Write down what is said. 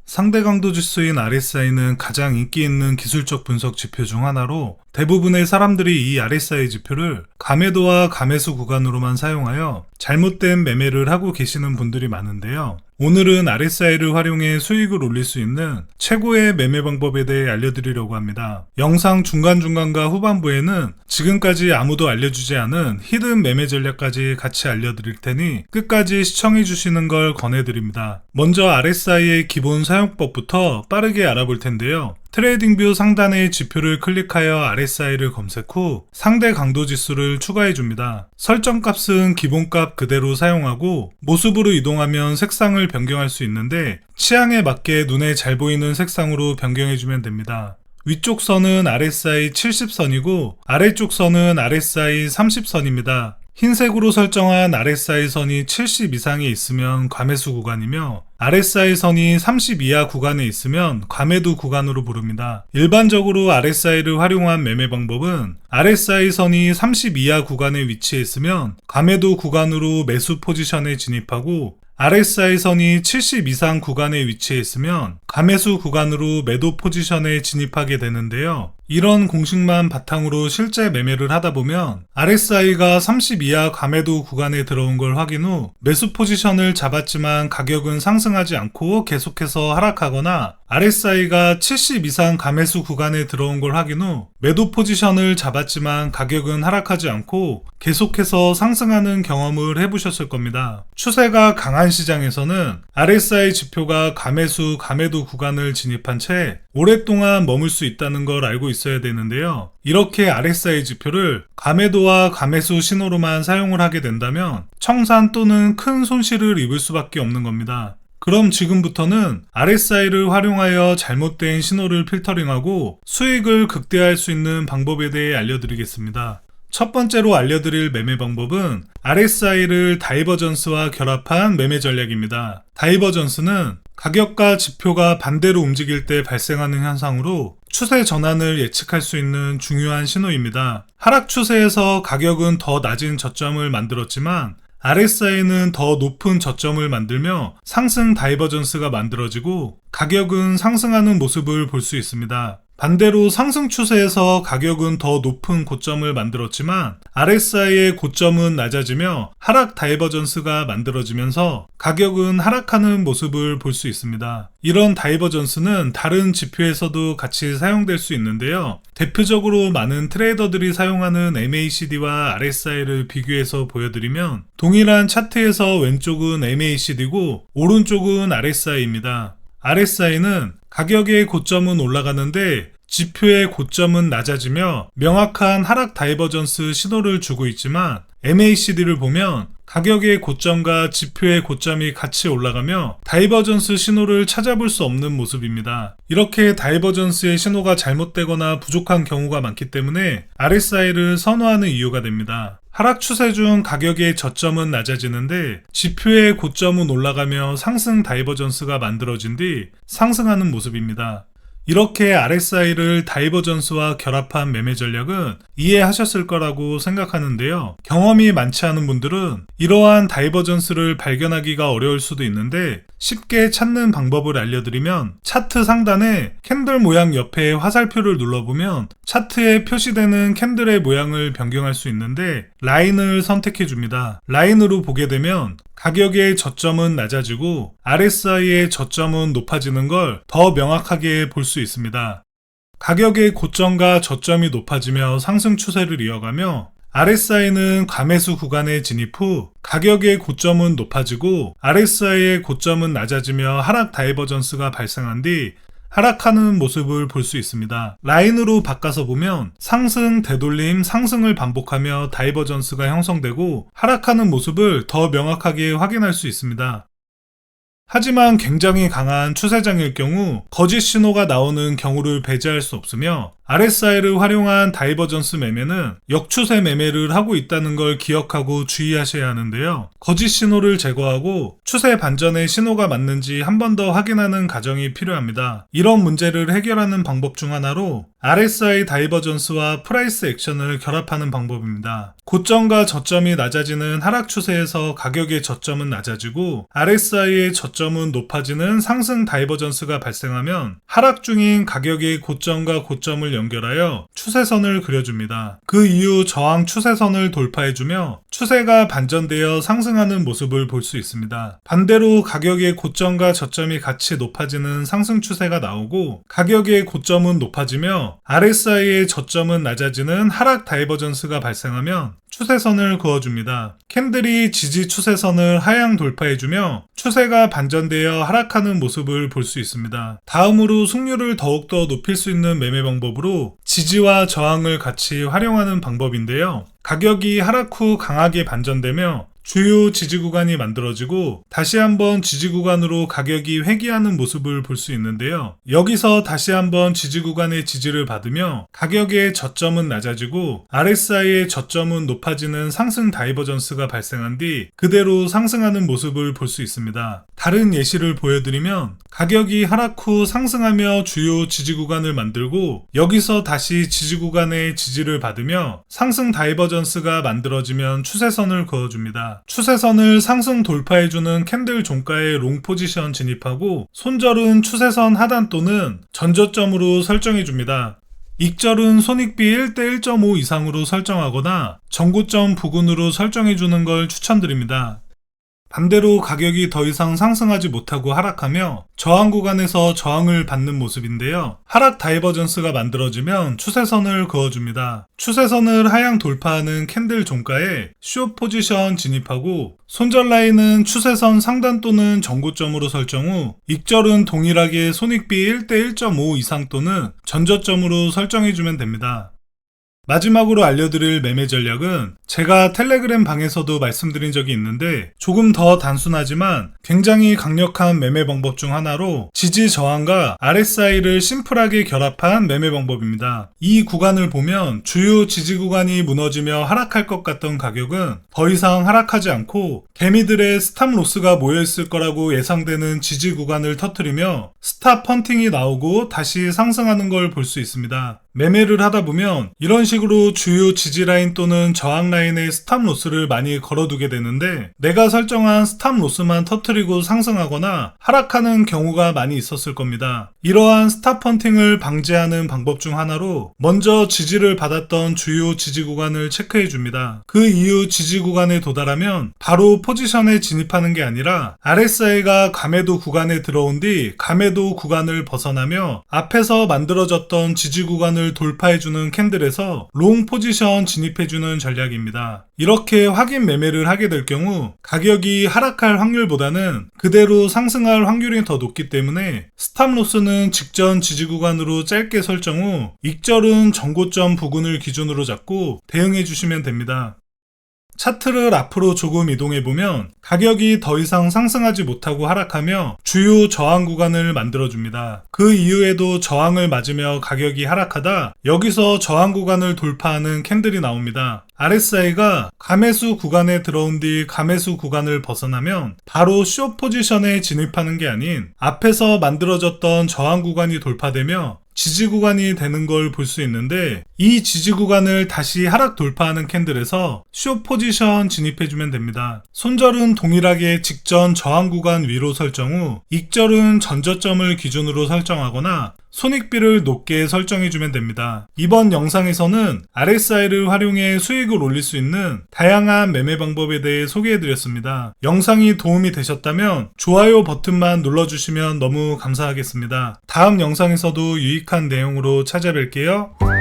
상대 강도 지수인 RSI는 가장 인기 있는 기술적 분석 지표 중 하나로 대부분의 사람들이 이 RSI 지표를 감매도와 감매수 구간으로만 사용하여 잘못된 매매를 하고 계시는 분들이 많은데요. 오늘은 RSI를 활용해 수익을 올릴 수 있는 최고의 매매 방법에 대해 알려드리려고 합니다. 영상 중간중간과 후반부에는 지금까지 아무도 알려주지 않은 히든 매매 전략까지 같이 알려드릴 테니 끝까지 시청해주시는 걸 권해드립니다. 먼저 RSI의 기본 사용법부터 빠르게 알아볼 텐데요. 트레이딩뷰 상단의 지표를 클릭하여 RSI를 검색 후 상대 강도 지수를 추가해 줍니다. 설정값은 기본값 그대로 사용하고 모습으로 이동하면 색상을 변경할 수 있는데 취향에 맞게 눈에 잘 보이는 색상으로 변경해 주면 됩니다. 위쪽 선은 RSI 70선이고 아래쪽 선은 RSI 30선입니다. 흰색으로 설정한 RSI 선이 70 이상에 있으면 과매수 구간이며 RSI 선이 30 이하 구간에 있으면 과매도 구간으로 부릅니다. 일반적으로 RSI를 활용한 매매 방법은 RSI 선이 30 이하 구간에 위치해 있으면 과매도 구간으로 매수 포지션에 진입하고 RSI 선이 70 이상 구간에 위치해 있으면 과매수 구간으로 매도 포지션에 진입하게 되는데요. 이런 공식만 바탕으로 실제 매매를 하다 보면 RSI가 30 이하 과매도 구간에 들어온 걸 확인 후 매수 포지션을 잡았지만 가격은 상승하지 않고 계속해서 하락하거나 RSI가 70 이상 과매수 구간에 들어온 걸 확인 후 매도 포지션을 잡았지만 가격은 하락하지 않고 계속해서 상승하는 경험을 해보셨을 겁니다. 추세가 강한 시장에서는 RSI 지표가 과매수, 과매도 구간을 진입한 채 오랫동안 머물 수 있다는 걸 알고 있어야 되는데요. 이렇게 RSI 지표를 과매도와 과매수 신호로만 사용을 하게 된다면 청산 또는 큰 손실을 입을 수밖에 없는 겁니다. 그럼 지금부터는 RSI를 활용하여 잘못된 신호를 필터링하고 수익을 극대화할 수 있는 방법에 대해 알려드리겠습니다. 첫 번째로 알려드릴 매매 방법은 RSI를 다이버전스와 결합한 매매 전략입니다. 다이버전스는 가격과 지표가 반대로 움직일 때 발생하는 현상으로 추세 전환을 예측할 수 있는 중요한 신호입니다. 하락 추세에서 가격은 더 낮은 저점을 만들었지만 RSI는 더 높은 저점을 만들며 상승 다이버전스가 만들어지고 가격은 상승하는 모습을 볼 수 있습니다. 반대로 상승 추세에서 가격은 더 높은 고점을 만들었지만 RSI의 고점은 낮아지며 하락 다이버전스가 만들어지면서 가격은 하락하는 모습을 볼 수 있습니다. 이런 다이버전스는 다른 지표에서도 같이 사용될 수 있는데요. 대표적으로 많은 트레이더들이 사용하는 MACD와 RSI를 비교해서 보여드리면 동일한 차트에서 왼쪽은 MACD고 오른쪽은 RSI입니다. RSI는 가격의 고점은 올라가는데 지표의 고점은 낮아지며 명확한 하락 다이버전스 신호를 주고 있지만 MACD를 보면 가격의 고점과 지표의 고점이 같이 올라가며 다이버전스 신호를 찾아볼 수 없는 모습입니다. 이렇게 다이버전스의 신호가 잘못되거나 부족한 경우가 많기 때문에 RSI를 선호하는 이유가 됩니다. 하락 추세 중 가격의 저점은 낮아지는데 지표의 고점은 올라가며 상승 다이버전스가 만들어진 뒤 상승하는 모습입니다. 이렇게 RSI를 다이버전스와 결합한 매매 전략은 이해하셨을 거라고 생각하는데요. 경험이 많지 않은 분들은 이러한 다이버전스를 발견하기가 어려울 수도 있는데 쉽게 찾는 방법을 알려드리면 차트 상단에 캔들 모양 옆에 화살표를 눌러보면 차트에 표시되는 캔들의 모양을 변경할 수 있는데 라인을 선택해 줍니다. 라인으로 보게 되면 가격의 저점은 낮아지고 RSI의 저점은 높아지는 걸 더 명확하게 볼 수 있습니다. 가격의 고점과 저점이 높아지며 상승 추세를 이어가며 RSI는 과매수 구간에 진입 후 가격의 고점은 높아지고 RSI의 고점은 낮아지며 하락 다이버전스가 발생한 뒤 하락하는 모습을 볼 수 있습니다. 라인으로 바꿔서 보면 상승, 되돌림, 상승을 반복하며 다이버전스가 형성되고 하락하는 모습을 더 명확하게 확인할 수 있습니다. 하지만 굉장히 강한 추세장일 경우 거짓 신호가 나오는 경우를 배제할 수 없으며 RSI를 활용한 다이버전스 매매는 역추세 매매를 하고 있다는 걸 기억하고 주의하셔야 하는데요. 거짓 신호를 제거하고 추세 반전의 신호가 맞는지 한 번 더 확인하는 과정이 필요합니다. 이런 문제를 해결하는 방법 중 하나로 RSI 다이버전스와 프라이스 액션을 결합하는 방법입니다. 고점과 저점이 낮아지는 하락 추세에서 가격의 저점은 낮아지고 RSI의 저점은 높아지는 상승 다이버전스가 발생하면 하락 중인 가격의 고점과 고점을 연결하여 추세선을 그려줍니다. 그 이후 저항 추세선을 돌파해주며 추세가 반전되어 상승하는 모습을 볼 수 있습니다. 반대로 가격의 고점과 저점이 같이 높아지는 상승 추세가 나오고 가격의 고점은 높아지며 RSI의 저점은 낮아지는 하락 다이버전스가 발생하면 추세선을 그어줍니다. 캔들이 지지 추세선을 하향 돌파해주며 추세가 반전되어 하락하는 모습을 볼 수 있습니다. 다음으로 승률을 더욱더 높일 수 있는 매매 방법으로 지지와 저항을 같이 활용하는 방법인데요. 가격이 하락 후 강하게 반전되며 주요 지지 구간이 만들어지고 다시 한번 지지 구간으로 가격이 회귀하는 모습을 볼 수 있는데요. 여기서 다시 한번 지지 구간의 지지를 받으며 가격의 저점은 낮아지고 RSI의 저점은 높아지는 상승 다이버전스가 발생한 뒤 그대로 상승하는 모습을 볼 수 있습니다. 다른 예시를 보여드리면 가격이 하락 후 상승하며 주요 지지 구간을 만들고 여기서 다시 지지 구간의 지지를 받으며 상승 다이버전스가 만들어지면 추세선을 그어줍니다. 추세선을 상승 돌파해주는 캔들 종가에 롱 포지션 진입하고 손절은 추세선 하단 또는 전저점으로 설정해줍니다. 익절은 손익비 1대 1.5 이상으로 설정하거나 전고점 부근으로 설정해주는 걸 추천드립니다. 반대로 가격이 더 이상 상승하지 못하고 하락하며 저항 구간에서 저항을 받는 모습인데요. 하락 다이버전스가 만들어지면 추세선을 그어줍니다. 추세선을 하향 돌파하는 캔들 종가에 숏 포지션 진입하고 손절 라인은 추세선 상단 또는 전고점으로 설정 후 익절은 동일하게 손익비 1대 1.5 이상 또는 전저점으로 설정해주면 됩니다. 마지막으로 알려드릴 매매 전략은 제가 텔레그램 방에서도 말씀드린 적이 있는데 조금 더 단순하지만 굉장히 강력한 매매 방법 중 하나로 지지 저항과 RSI를 심플하게 결합한 매매 방법입니다. 이 구간을 보면 주요 지지 구간이 무너지며 하락할 것 같던 가격은 더 이상 하락하지 않고 개미들의 스탑 로스가 모여있을 거라고 예상되는 지지 구간을 터뜨리며 스탑 펀팅이 나오고 다시 상승하는 걸 볼 수 있습니다. 매매를 하다 보면 이런 식으로 주요 지지 라인 또는 저항 라인의 스탑 로스를 많이 걸어두게 되는데 내가 설정한 스탑 로스만 터뜨리고 상승하거나 하락하는 경우가 많이 있었을 겁니다. 이러한 스탑 펀팅을 방지하는 방법 중 하나로 먼저 지지를 받았던 주요 지지 구간을 체크해 줍니다. 그 이후 지지 구간에 도달하면 바로 포지션에 진입하는 게 아니라 RSI가 가매도 구간에 들어온 뒤 가매도 구간을 벗어나며 앞에서 만들어졌던 지지 구간을 돌파해주는 캔들에서 롱 포지션 진입해주는 전략입니다. 이렇게 확인 매매를 하게 될 경우 가격이 하락할 확률보다는 그대로 상승할 확률이 더 높기 때문에 스탑 로스는 직전 지지 구간으로 짧게 설정 후 익절은 전고점 부근을 기준으로 잡고 대응해 주시면 됩니다. 차트를 앞으로 조금 이동해보면 가격이 더 이상 상승하지 못하고 하락하며 주요 저항 구간을 만들어줍니다. 그 이후에도 저항을 맞으며 가격이 하락하다 여기서 저항 구간을 돌파하는 캔들이 나옵니다. RSI가 가매수 구간에 들어온 뒤 가매수 구간을 벗어나면 바로 숏 포지션에 진입하는 게 아닌 앞에서 만들어졌던 저항 구간이 돌파되며 지지 구간이 되는 걸 볼 수 있는데 이 지지 구간을 다시 하락 돌파하는 캔들에서 숏 포지션 진입해주면 됩니다. 손절은 동일하게 직전 저항 구간 위로 설정 후 익절은 전저점을 기준으로 설정하거나 손익비를 높게 설정해주면 됩니다. 이번 영상에서는 RSI를 활용해 수익을 올릴 수 있는 다양한 매매 방법에 대해 소개해드렸습니다. 영상이 도움이 되셨다면 좋아요 버튼만 눌러주시면 너무 감사하겠습니다. 다음 영상에서도 유익한 내용으로 찾아뵐게요.